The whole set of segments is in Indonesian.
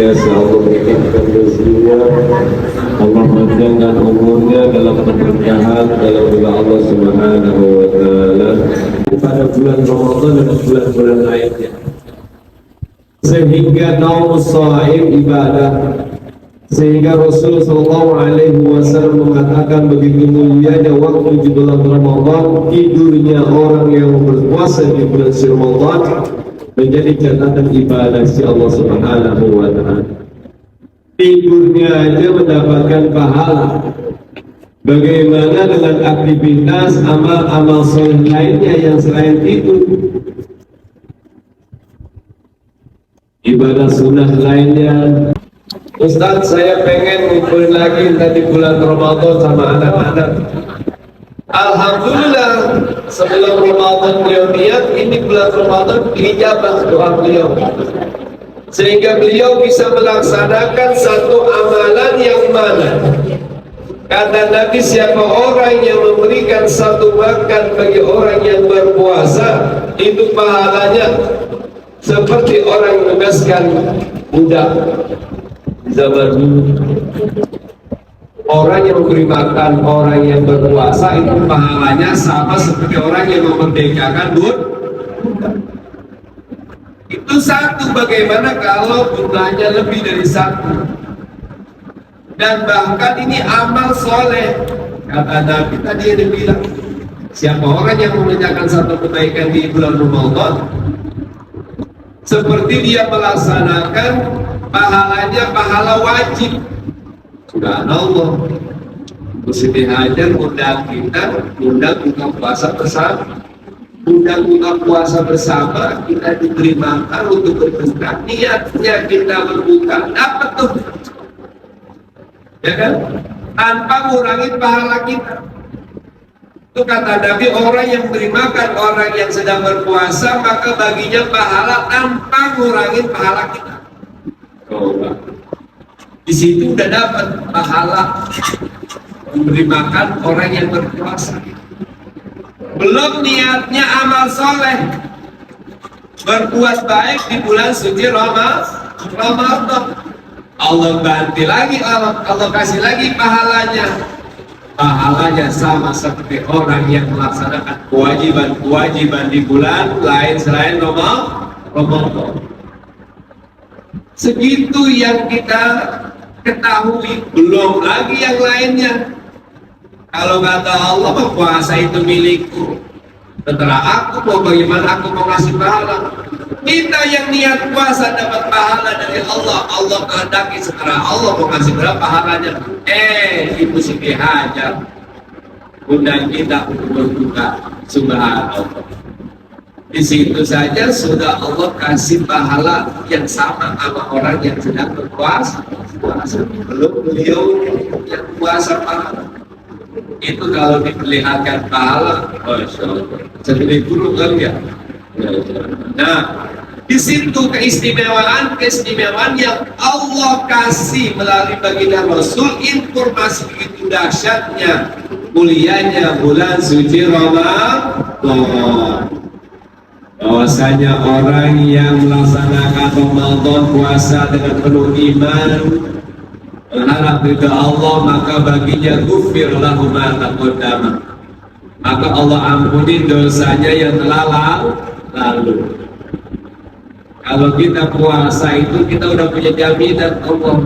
senantiasa Allah meningkatkan rezekinya, Allah panjangkan umurnya dalam keberkahan dalam ridha Allah Subhanahu wa taala pada bulan Ramadan dan bulan-bulan lainnya, sehingga naumus shaim ibadah, sehingga Rasul sallallahu alaihi wasallam mengatakan begitu mulianya waktu di bulan Ramadan, tidurnya orang yang berpuasa di bulan Ramadan menjadi catatan ibadah si Allah Subhanahu wa taala. Tidurnya aja mendapatkan pahala. Bagaimana dengan aktivitas amal-amal soleh lainnya yang selain tidur? Ibadah sunnah lainnya. Ustaz, saya pengen ngumpulin lagi tadi bulan Ramadan sama anak-anak. Alhamdulillah, sebelum Ramadan beliau niat, ini bulan Ramadan dijabah doa beliau, sehingga beliau bisa melaksanakan satu amalan yang mana kata Nabi, siapa orang yang memberikan satu makan bagi orang yang berpuasa, itu pahalanya seperti orang menugaskan budak zaman dulu. Orang yang memberi makan orang yang berpuasa itu pahalanya sama seperti orang yang memerdekakan budak. Itu satu. Bagaimana kalau jumlahnya lebih dari satu? Dan bahkan ini amal soleh. Kata Nabi tadi yang dibilang, siapa orang yang mengerjakan satu kebaikan di bulan Ramadan, seperti dia melaksanakan pahalanya pahala wajib. Subhanallah. Siti Hajar undang kita, undang buka puasa bersama. Undang buka puasa bersama, kita diberi makan untuk berbuka. Niatnya kita berbuka, dapat tuh, ya kan? Tanpa mengurangi pahala kita. Itu kata Nabi, orang yang beri makan orang yang sedang berpuasa, maka baginya pahala tanpa mengurangi pahala kita. Di situ udah dapat pahala memberi makan orang yang berpuasa. Belum niatnya amal soleh, berbuat baik di bulan suci Ramadan. Allah ganti lagi, Allah kasih lagi pahalanya. Pahalanya sama seperti orang yang melaksanakan kewajiban di bulan lain selain Ramadan. Segitu yang kita ketahui, belum lagi yang lainnya. Kalau kata Allah, puasa itu milikku, setelah aku mau bagaimana aku mau ngasih pahala. Kita yang niat puasa dapat pahala dari Allah, Allah kehendaki setelah Allah mau ngasih berapa pahalanya. Ibu Siti Hajar undang kita untuk berbuka. Subhanallah. Di situ saja sudah Allah kasih pahala yang sama sama orang yang sedang berpuasa. Belum beliau yang puasa pahala. Itu kalau diperlihatkan pahala, Masya Allah, jadi guru kan ya. Nah, di situ keistimewaan yang Allah kasih melalui baginda Rasul, informasi begitu dahsyatnya, mulianya bulan suci Ramadan. Bahwasanya orang yang melaksanakan Ramadan puasa dengan penuh iman, berharap ridha Allah, maka baginya ghufir lahu ma taqaddama, maka Allah ampuni dosanya yang telah lalu. Kalau kita puasa itu kita udah punya jaminan Allah,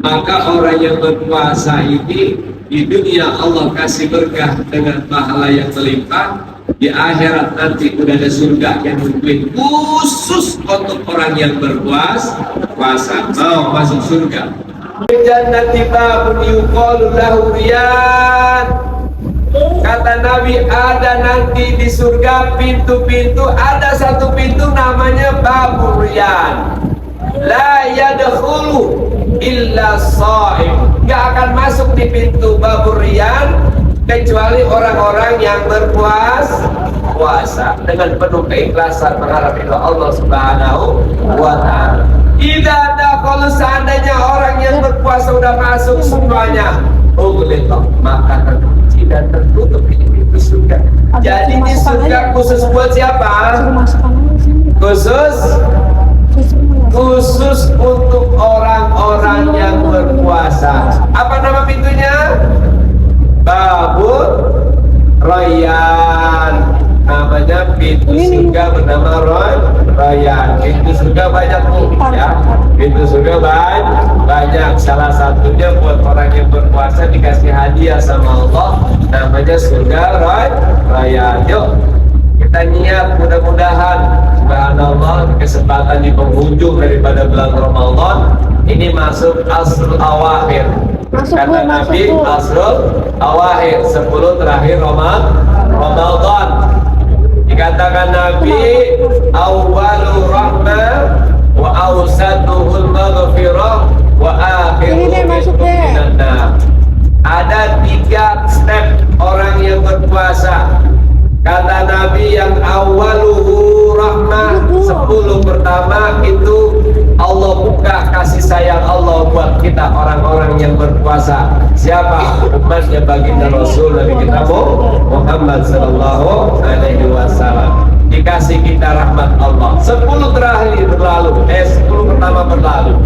maka orang yang berpuasa ini di dunia Allah kasih berkah dengan pahala yang melimpah. Di akhirat nanti udah ada surga yang menunggu khusus untuk orang yang berpuasa. Mau masuk surga. Jannati babun yuqalu lahu Riyyan. Kata Nabi, ada nanti di surga pintu-pintu, ada satu pintu namanya babur Riyyan. La yadkhulu illa shaim. Gak akan masuk di pintu babur Riyyan kecuali orang-orang yang berpuasa dengan penuh keikhlasan berharap ridha Allah Subhanahu wa ta'ala. Tidak ada, kalau seandainya orang yang berpuasa udah masuk semuanya, maka terkunci dan tertutup ini pintu surga. Jadi di surga khusus buat siapa? Khusus khusus untuk orang-orang yang berpuasa. Apa nama pintunya? Babul Rayyan. Namanya pintu surga bernama Rayyan. Pintu surga banyak tuh ya. Pintu surga banyak. Salah satunya buat orang yang berpuasa dikasih hadiah sama Allah, namanya surga Rayyan. Yuk kita niat, mudah-mudahan subhanallah kesempatan di penghujung daripada bulan Ramadan ini masuk asrul awakhir. Kata Nabi asrul awakhir, 10 terakhir Ramadan. Dikatakan Nabi awwalu rahmah wa awsatuhul maghfirah wa akhiruhu minan nar. Ada 3 step orang yang berpuasa. Kata Nabi yang awaluhu rahmah, 10 pertama itu Allah buka kasih sayang Allah buat kita orang-orang yang berpuasa. Siapa? Umatnya baginda Rasul Nabi kita Muhammad sallallahu alaihi wasallam. Dikasih kita rahmat Allah. 10 terakhir berlalu, 10 pertama berlalu.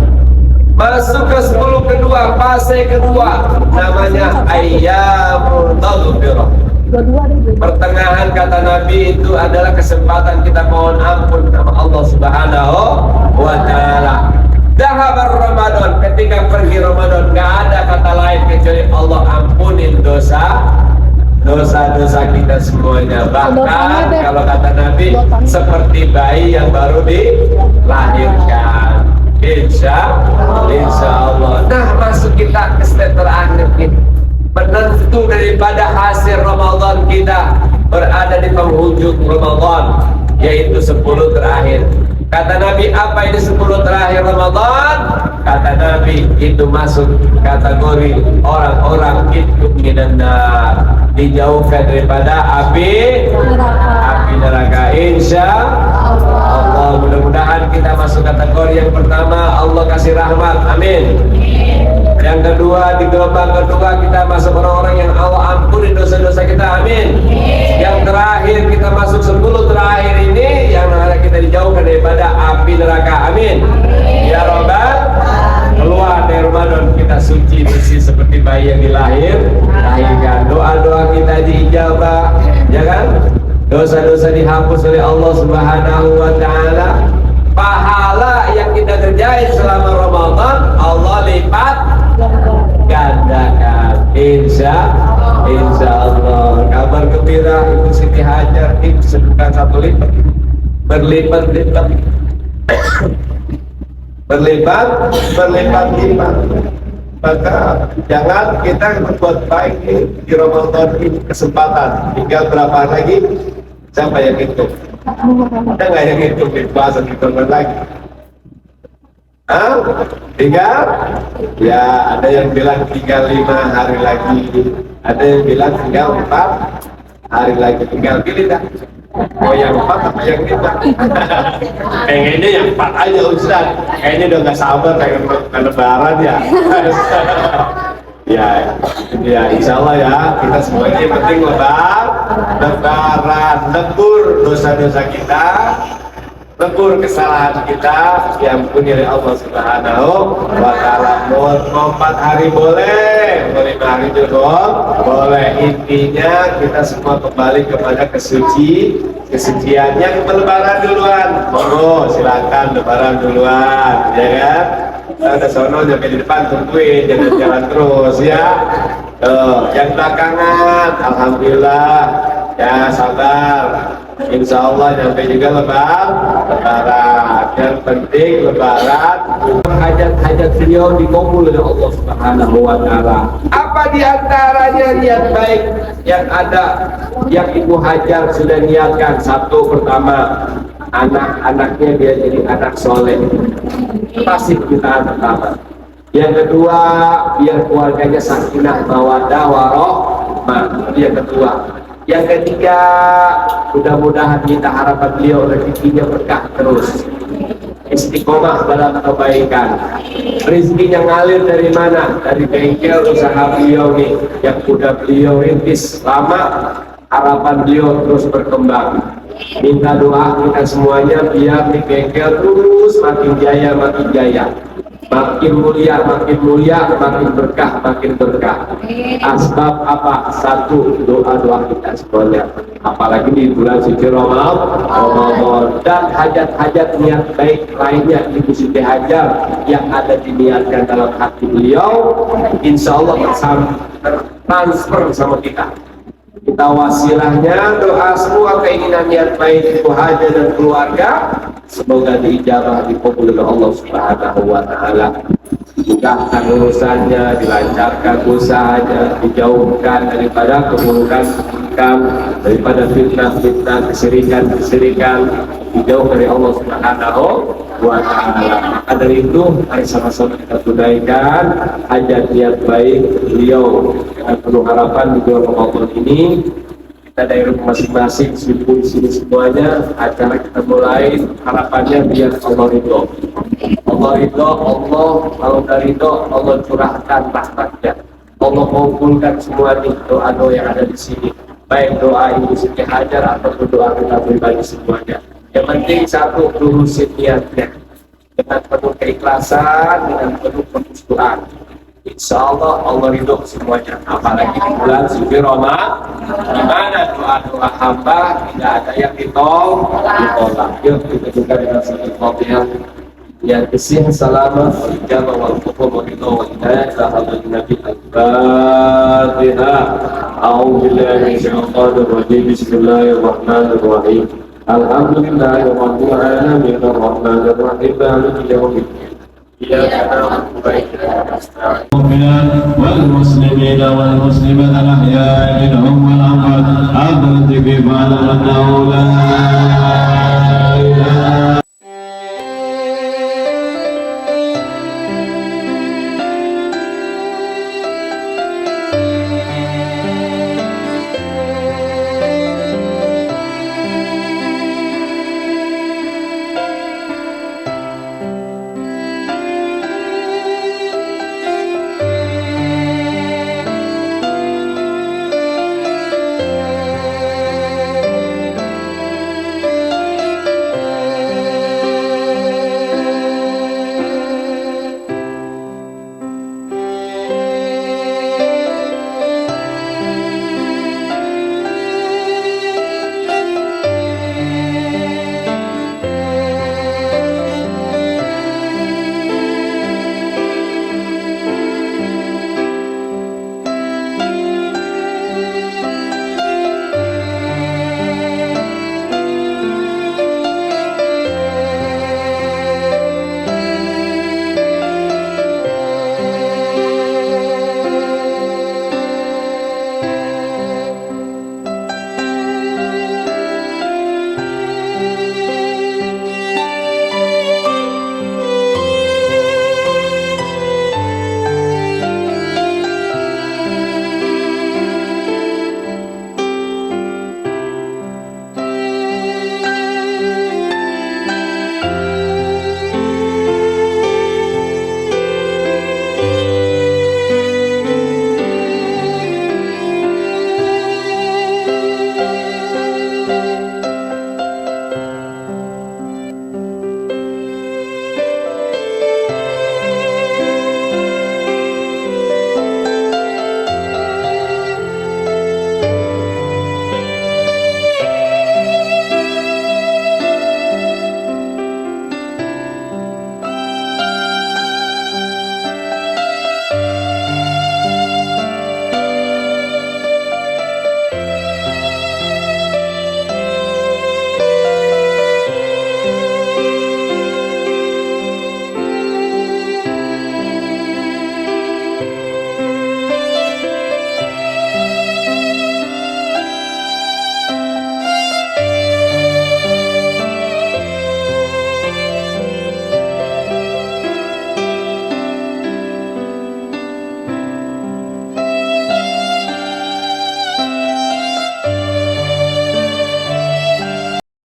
Masuk ke 10 kedua, fase kedua, namanya ayyamul maghfirah. Pertengahan kata Nabi itu adalah kesempatan kita mohon ampun sama Allah Subhanahu wa Ta'ala. Dahabar Ramadan, ketika pergi Ramadan, gak ada kata lain kecuali Allah ampunin dosa-dosa kita semuanya. Bahkan kalau kata Nabi seperti bayi yang baru dilahirkan. Insya Allah. Nah, masuk kita ke step terakhir ini. Penentu daripada hasil Ramadan kita berada di penghujung Ramadan, yaitu 10 terakhir. Kata Nabi, apa ini 10 terakhir Ramadan? Kata Nabi, itu masuk kategori orang-orang itu minanar, dijauhkan daripada api neraka. Insya Allah, mudah-mudahan kita masuk kategori yang pertama, Allah kasih rahmat, amin. Yang kedua, di gelombang kedua kita masuk orang-orang yang Allah ampuni dosa-dosa kita, amin. Yang terakhir kita masuk 10 terakhir ini yang kita dijauhkan daripada api neraka, amin. Ya Rabbal, keluar dari Ramadan kita suci bersih seperti bayi yang dilahirkan. Doa-doa kita diijabah, ya kan? Dosa-dosa dihapus oleh Allah Subhanahu wa Ta'ala. Pahala yang kita kerjain selama Ramadan Allah lipat gandakan. Insya Allah. Kabar gembira Ibu Siti Hajar itu bukan 1 lipat, berlipat-lipat. Maka jangan kita berbuat baik di Ramadan ini, kesempatan tinggal berapa lagi? Siapa yang hitung? Ada nggak yang hitung di puasa kita lagi? Tinggal? Ya, ada yang bilang tinggal 5 hari lagi, ada yang bilang tinggal 4 hari lagi. Tinggal pilih dah. Mau yang 4 apa yang 5? Kayaknya yang 4 aja Ustaz. Kayaknya udah nggak sabar pengen lebaran ya. Ya, insya Allah ya, kita semuanya yang penting lebaran, lebur dosa-dosa kita, lebur kesalahan kita, diampuni oleh Allah Subhanahu wa Ta'ala. Mau 4 hari boleh, mau 5 hari juga boleh. Intinya kita semua kembali kepada kesucian. Yang lebaran duluan, monggo silakan lebaran duluan, ya kan? Ada sono sampai di depan tungguin, jangan jalan terus ya. Yang belakangan, alhamdulillah ya, sabar. Insya Allah sampai juga lebaran. Yang penting lebaran, hajat-hajat beliau dikabul oleh Allah Subhanahu wa Ta'ala. Apa diantaranya niat baik yang ada, yang Ibu Hajar sudah niatkan? 1, pertama, anak-anaknya biar jadi anak soleh, pasti kita pertama. Yang kedua, biar keluarganya sakinah mawaddah warohmah. Yang kedua. Yang ketiga, mudah-mudahan kita harapan beliau rezekinya berkah terus, istiqomah dalam kebaikan. Rezekinya ngalir dari mana? Dari bengkel usaha beliau nih yang sudah beliau rintis lama. Harapan beliau terus berkembang. Minta doa kita semuanya biar di bengkel terus makin jaya, makin jaya, makin mulia, makin mulia, makin berkah, makin berkah. Asbab apa? Satu, doa-doa kita semuanya. Apalagi di bulan suci Ramadan, dan hajat-hajat niat baik lainnya Ibu Siti Hajar yang ada diniatkan dalam hati beliau, insya Allah transfer sama kita. Kita wasilahnya doa semua keinginan niat baik Ibu Hajar dan keluarga, semoga diijabah, dikabul oleh Allah Subhanahu wa taala. Mudahkan urusannya, dilancarkan usahanya, dijauhkan daripada keburukan, daripada fitnah-fitnah, kesirikan, dijauh dari Allah Subhanahu wa taala. Maka dari itu, mari sama-sama kita tunaikan hajat niat baik beliau dengan penuh harapan di bulan Ramadan ini. Kita dari rumah masing-masing, sibuk di sini semuanya, acara kita mulai, harapannya biar Allah ridho. Allah ridho, Allah kalau dari ridho, Allah curahkan rahmatnya. Allah mengumpulkan semua doa-doa yang ada di sini, baik doa Ibu Siti Hajar ataupun doa kita pribadi semuanya. Yang penting satu, lurusin niatnya dengan penuh keikhlasan, dengan penuh doa. Insya Allah Allah ridho semuanya. Apalagi di bulan suci Ramadan, di mana doa-doa hamba tidak ada yang ditolak. Yuk kita juga dengan satu Fatihah yang kesih selama ijabah wal qabul wa ridha wa hidayah sahabat Nabi al-Fatihah. A'udzubillahi minasyaitonir rajim. Bismillahirrahmanirrahim. Alhamdulillahirabbil alamin arrahmanir rahim maliki yaumiddin. المؤمنين والمسلمين والمسلمات الأحياء منهم والأموات حضرتك فعلم أنه لا